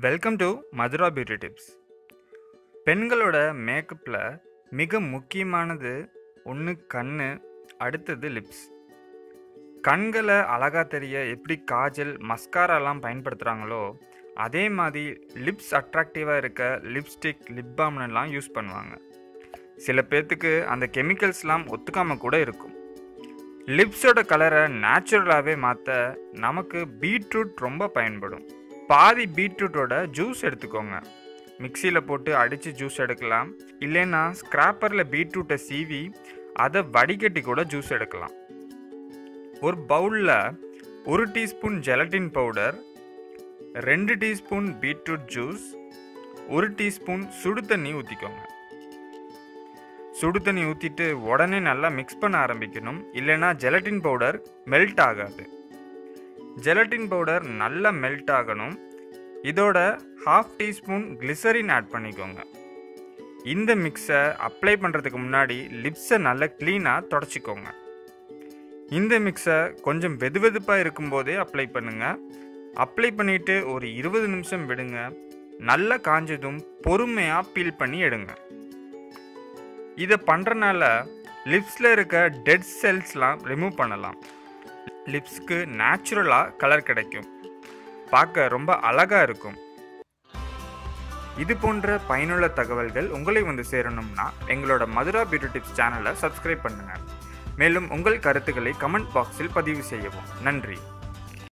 Welcome to Mathura beauty tips. பெண்களோட மேக்கப்பில் மிக முக்கியமானது ஒன்று கண், அடுத்தது லிப்ஸ். கண்களை அழகாக தெரிய எப்படி காஜல் மஸ்காராலாம் பயன்படுத்துகிறாங்களோ அதே மாதிரி லிப்ஸ் அட்ராக்டிவாக இருக்க லிப்ஸ்டிக், லிப் பாம்லாம் யூஸ் பண்ணுவாங்க. சில பேர்த்துக்கு அந்த கெமிக்கல்ஸ்லாம் ஒத்துக்காமல் கூட இருக்கும். லிப்ஸோட கலரை நேச்சுரலாகவே மாற்ற நமக்கு பீட்ரூட் ரொம்ப பயன்படும். பாதி பீட்ரூட்டோட ஜூஸ் எடுத்துக்கோங்க. மிக்சியில் போட்டு அடித்து ஜூஸ் எடுக்கலாம். இல்லைன்னா ஸ்க்ராப்பரில் பீட்ரூட்டை சீவி அதை வடிகட்டி கூட ஜூஸ் எடுக்கலாம். ஒரு பவுலில் 1 teaspoon gelatin powder, 2 teaspoon beetroot juice, 1 teaspoon சுடு தண்ணி ஊற்றிக்கோங்க. சுடு தண்ணி ஊற்றிட்டு உடனே நல்லா மிக்ஸ் பண்ண ஆரம்பிக்கணும். இல்லைன்னா ஜெலட்டின் பவுடர் மெல்ட் ஆகாது. ஜெலட்டின் பவுடர் நல்லா மெல்ட் ஆகணும். இதோட 1/2 டீஸ்பூன் கிளிசரின் ஆட் பண்ணிக்கோங்க. இந்த மிக்ஸை அப்ளை பண்ணுறதுக்கு முன்னாடி லிப்ஸை நல்லா க்ளீனாக தொடச்சிக்கோங்க. இந்த மிக்ஸை கொஞ்சம் வெதுவெதுப்பாக இருக்கும்போதே அப்ளை பண்ணுங்கள். அப்ளை பண்ணிவிட்டு ஒரு 20 நிமிஷம் விடுங்க. நல்லா காஞ்சதும் பொறுமையாக பீல் பண்ணி எடுங்க. இதை பண்ணுறனால லிப்ஸில் இருக்க டெட் செல்ஸ்லாம் ரிமூவ் பண்ணலாம். லிப்ஸ்க்கு நேச்சுரலாக கலர் கிடைக்கும். பார்க்க ரொம்ப அழகாக இருக்கும். இது போன்ற பயனுள்ள தகவல்கள் உங்களை வந்து சேரணும்னா எங்களோட மதுரா பியூட்டி டிப்ஸ் சேனலை சப்ஸ்கிரைப் பண்ணுங்கள். மேலும் உங்கள் கருத்துக்களை கமெண்ட் பாக்ஸில் பதிவு செய்யவும். நன்றி.